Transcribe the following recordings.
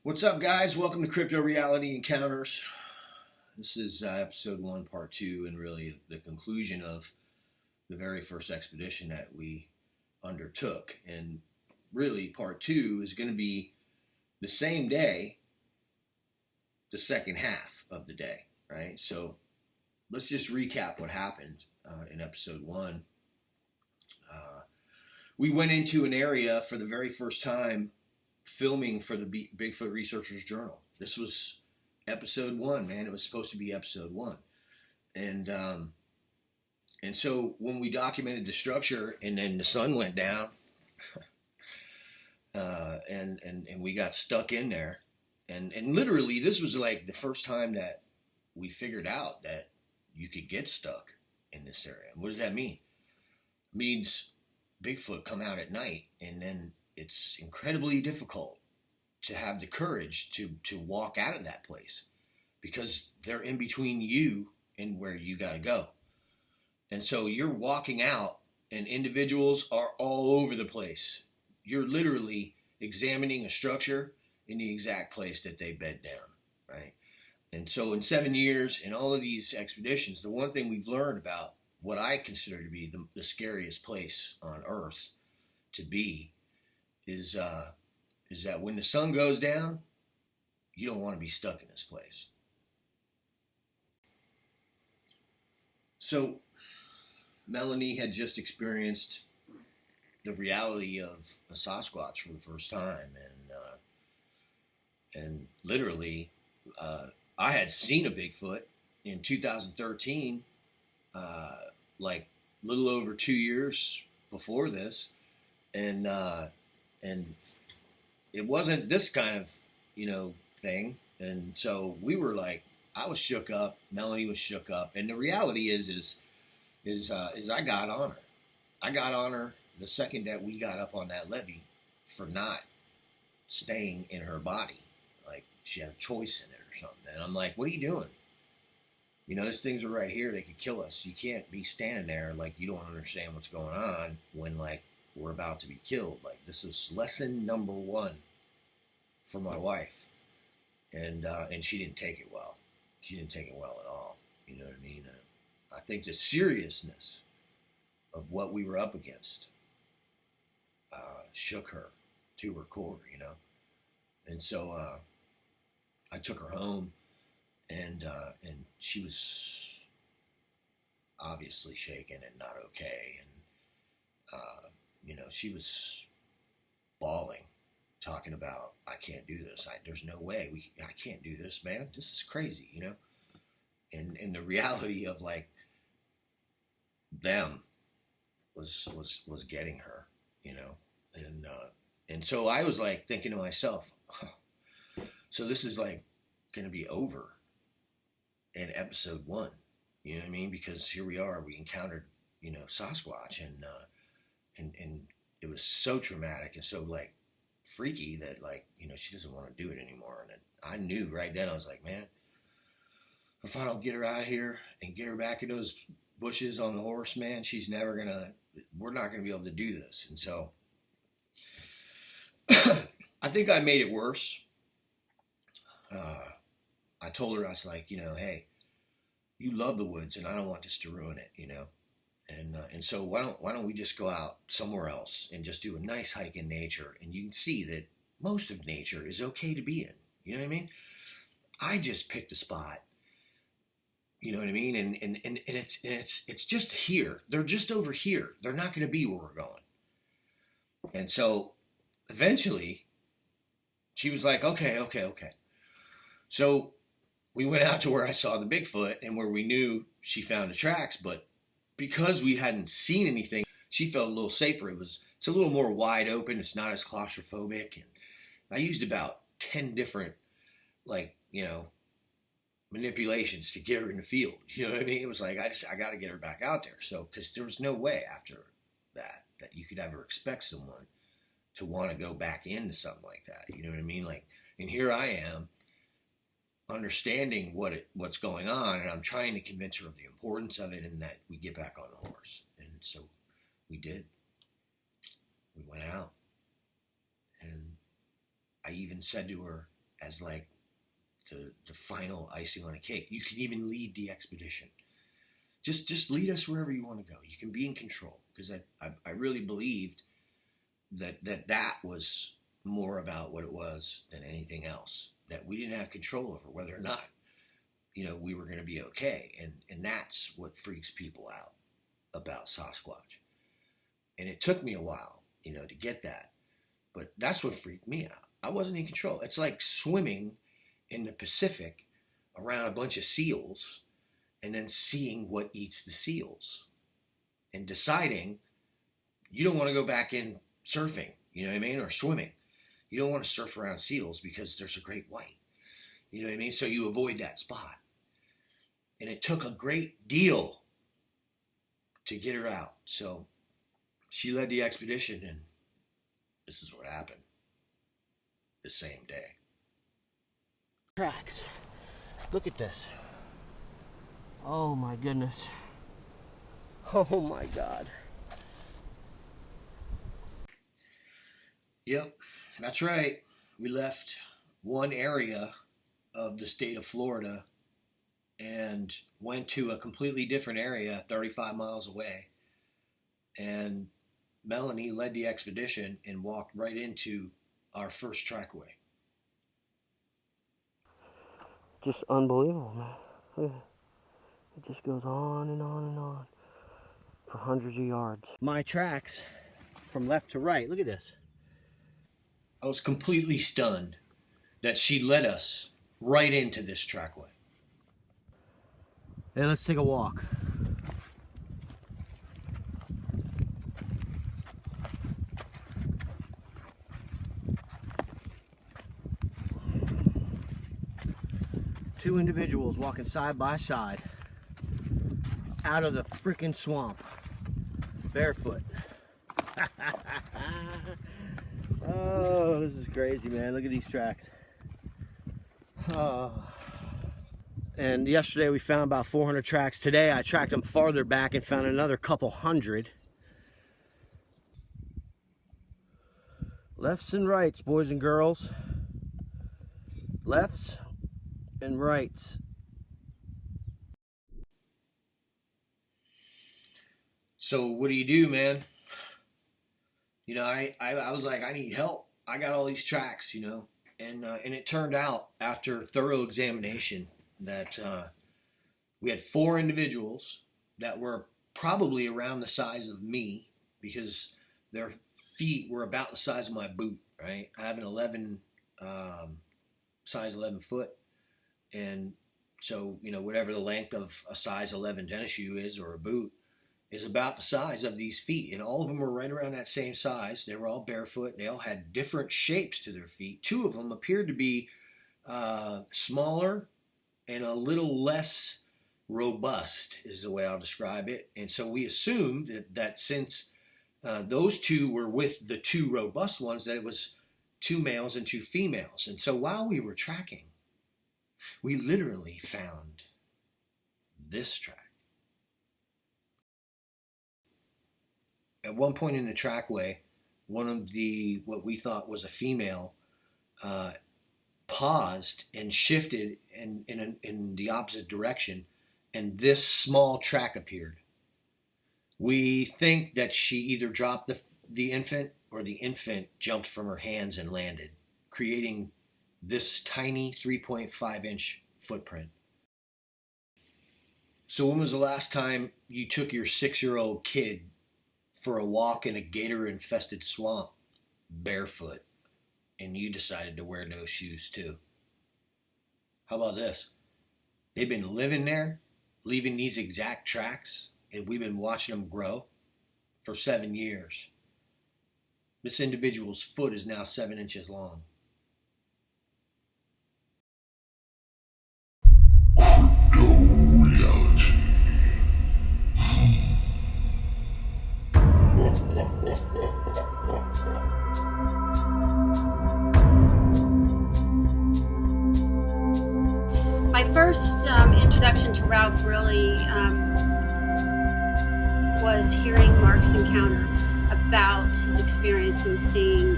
What's up, guys? Welcome to Crypto Reality Encounters. This is episode 1, part 2, and really the conclusion of the very first expedition that we undertook. And really, part 2 is going to be the same day, the second half of the day, right? So let's just recap what happened in episode 1. We went into an area for the very first time filming for the Bigfoot Researchers Journal. This was episode 1, man. It was supposed to be episode 1. And so when we documented the structure and then the sun went down and we got stuck in there, and literally this was like the first time that we figured out that you could get stuck in this area. What does that mean? It means Bigfoot come out at night, and then it's incredibly difficult to have the courage to walk out of that place because they're in between you and where you got to go. And so you're walking out and individuals are all over the place. You're literally examining a structure in the exact place that they bed down, right? And so in 7 years, in all of these expeditions, the one thing we've learned about what I consider to be the scariest place on Earth to be is that when the sun goes down, you don't want to be stuck in this place. So Melanie had just experienced the reality of a Sasquatch for the first time, and literally, I had seen a Bigfoot in 2013, like a little over 2 years before this, and it wasn't this kind of, thing. And so we were like, I was shook up. Melanie was shook up. And the reality is I got on her. I got on her the second that we got up on that levee for not staying in her body. Like she had a choice in it or something. And I'm like, what are you doing? These things are right here. They could kill us. You can't be standing there like you don't understand what's going on when like we're about to be killed. Like this is lesson number 1 for my wife, and she didn't take it well. She didn't take it well at all. You know what I mean? I think the seriousness of what we were up against shook her to her core. And so I took her home, and she was obviously shaken and not okay, and she was bawling, talking about, I can't do this. There's no way. I can't do this, man. This is crazy, And the reality of like them was getting her, and so I was like thinking to myself, so this is like going to be over in episode 1. You know what I mean? Because here we are. We encountered, Sasquatch, and it was so traumatic and so like freaky that like, she doesn't want to do it anymore. And I knew right then, I was like, man, if I don't get her out of here and get her back in those bushes on the horse, man, we're not going to be able to do this. And so I think I made it worse. I told her, I was like, hey, you love the woods and I don't want this to ruin it, And so why don't we just go out somewhere else and just do a nice hike in nature, and you can see that most of nature is okay to be in. You know what I mean? I just picked a spot. You know what I mean? And it's just here. They're just over here. They're not going to be where we're going. And so eventually she was like, okay. So we went out to where I saw the Bigfoot and where we knew she found the tracks, but because we hadn't seen anything, she felt a little safer. It's a little more wide open. It's not as claustrophobic. And I used about 10 different, manipulations to get her in the field. You know what I mean? It was like, I got to get her back out there. So, because there was no way after that you could ever expect someone to want to go back into something like that. You know what I mean? Like, and here I am, understanding what's going on, and I'm trying to convince her of the importance of it and that we get back on the horse. And so we did. We went out, and I even said to her as like the final icing on a cake. You can even lead the expedition. Just lead us wherever you want to go. You can be in control, because I really believed that was more about what it was than anything else, that we didn't have control over whether or not, we were going to be okay. And that's what freaks people out about Sasquatch. And it took me a while, to get that. But that's what freaked me out. I wasn't in control. It's like swimming in the Pacific around a bunch of seals and then seeing what eats the seals and deciding you don't want to go back in surfing, you know what I mean, or swimming. You don't want to surf around seals because there's a great white, you know what I mean? So you avoid that spot. And it took a great deal to get her out. So she led the expedition, and this is what happened the same day. Tracks. Look at this. Oh my goodness. Oh my God. Yep, that's right. We left one area of the state of Florida and went to a completely different area 35 miles away. And Melanie led the expedition and walked right into our first trackway. Just unbelievable, man. Look at it. It just goes on and on and on for hundreds of yards. My tracks from left to right. Look at this. I was completely stunned that she led us right into this trackway. Hey, let's take a walk. Two individuals walking side by side out of the freaking swamp, barefoot. Oh, this is crazy, man. Look at these tracks. Oh. And yesterday we found about 400 tracks. Today I tracked them farther back and found another couple hundred. Lefts and rights, boys and girls. Lefts and rights. So what do you do, man? I was like, I need help. I got all these tracks, and it turned out after thorough examination that we had 4 individuals that were probably around the size of me, because their feet were about the size of my boot, right? I have an size 11 foot. And so, whatever the length of a size 11 tennis shoe is, or a boot, is about the size of these feet. And all of them were right around that same size. They were all barefoot. They all had different shapes to their feet. 2 of them appeared to be smaller and a little less robust, is the way I'll describe it. And so we assumed that since those 2 were with the 2 robust ones, that it was 2 males and 2 females. And so while we were tracking, we literally found this track. At one point in the trackway, one of what we thought was a female paused and shifted in the opposite direction, and this small track appeared. We think that she either dropped the infant, or the infant jumped from her hands and landed, creating this tiny 3.5-inch footprint. So when was the last time you took your 6-year-old kid for a walk in a gator-infested swamp barefoot, and you decided to wear no shoes too? How about this? They've been living there, leaving these exact tracks, and we've been watching them grow for 7 years. This individual's foot is now 7 inches long. Reality. My first introduction to Ralph really was hearing Mark's encounter about his experience in seeing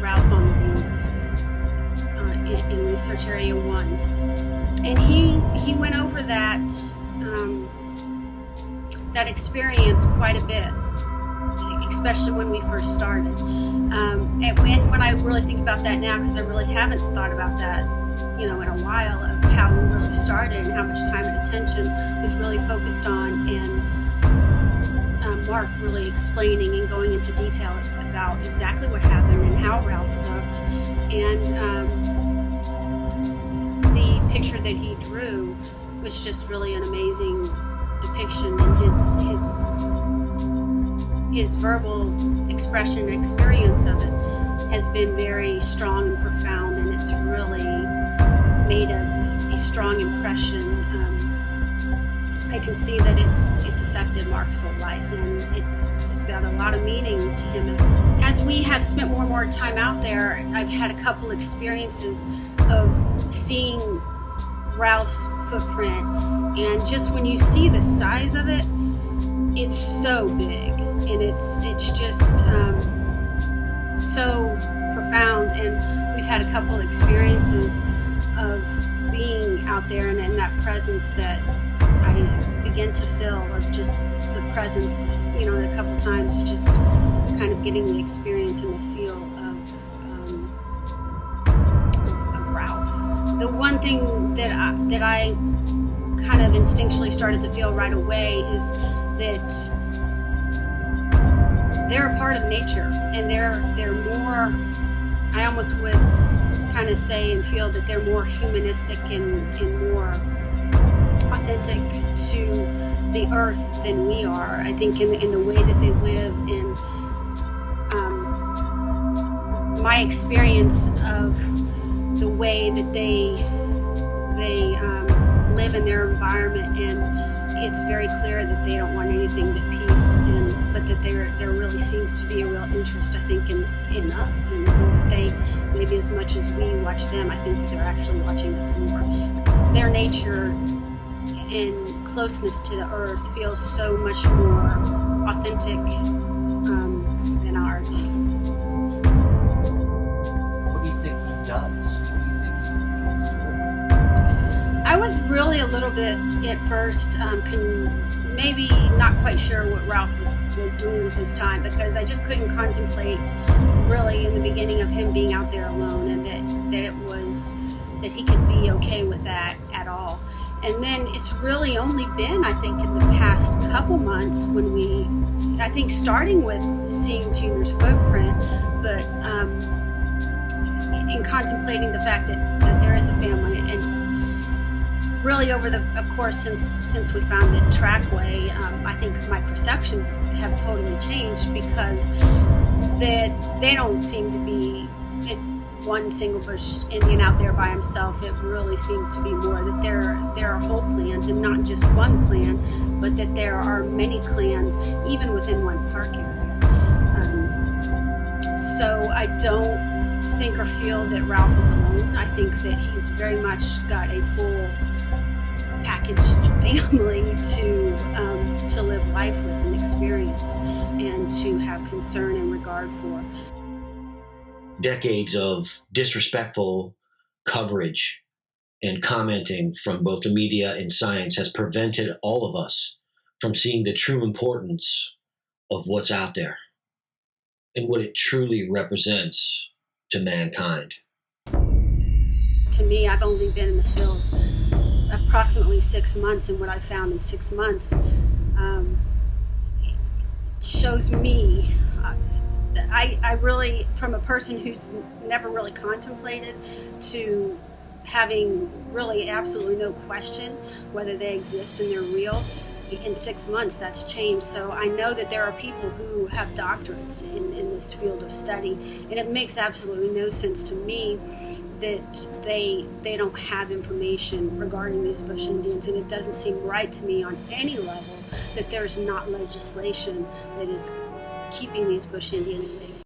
Ralph on the in Research Area 1. And he went over that that experience quite a bit, especially when we first started. And when I really think about that now, because I really haven't thought about that, in a while, of how we really started and how much time and attention was really focused on, and Mark really explaining and going into detail about exactly what happened and how Ralph looked, and the picture that he drew was just really an amazing depiction, and his verbal expression and experience of it has been very strong and profound, and it's really made a strong impression. I can see that it's affected Mark's whole life, and it's got a lot of meaning to him. As we have spent more and more time out there, I've had a couple experiences of seeing Ralph's footprint, and just when you see the size of it, it's so big, and it's just so profound. And we've had a couple experiences of being out there, and that presence that I begin to feel, of just the presence, a couple times, just kind of getting the experience and the feel of Ralph. The one thing that I kind of instinctually started to feel right away is that they're a part of nature, and they're more, I almost would kind of say and feel that they're more humanistic and more authentic to the earth than we are. I think in the way that they live, and my experience of the way that they live in their environment, and it's very clear that they don't want anything but peace, but that there really seems to be a real interest, I think, in us, and they, maybe as much as we watch them, I think that they're actually watching us more. Their nature and closeness to the earth feels so much more authentic than ours. What do you think he does? What do you think he I was really a little bit at first maybe not quite sure what Ralph was doing with his time, because I just couldn't contemplate really in the beginning of him being out there alone, and that he could be okay with that at all. And then it's really only been, I think, in the past couple months when I think starting with seeing Junior's footprint, but in contemplating the fact that there is a family, and really over of course, since we found the trackway, I think my perceptions have totally changed, because that they don't seem to be one single bush Indian out there by himself. It really seems to be more that there are whole clans, and not just one clan, but that there are many clans even within one park area. So I don't think or feel that Ralph is alone. I think that he's very much got a full packaged family to live life with and experience, and to have concern and regard for. Decades of disrespectful coverage and commenting from both the media and science has prevented all of us from seeing the true importance of what's out there and what it truly represents to mankind. To me, I've only been in the field approximately 6 months, and what I found in 6 months shows me I really, from a person who's never really contemplated to having really absolutely no question whether they exist and they're real, in 6 months that's changed. So I know that there are people who have doctorates in this field of study, and it makes absolutely no sense to me that they don't have information regarding these bush Indians, and it doesn't seem right to me on any level that there's not legislation that is keeping these bush Indians safe.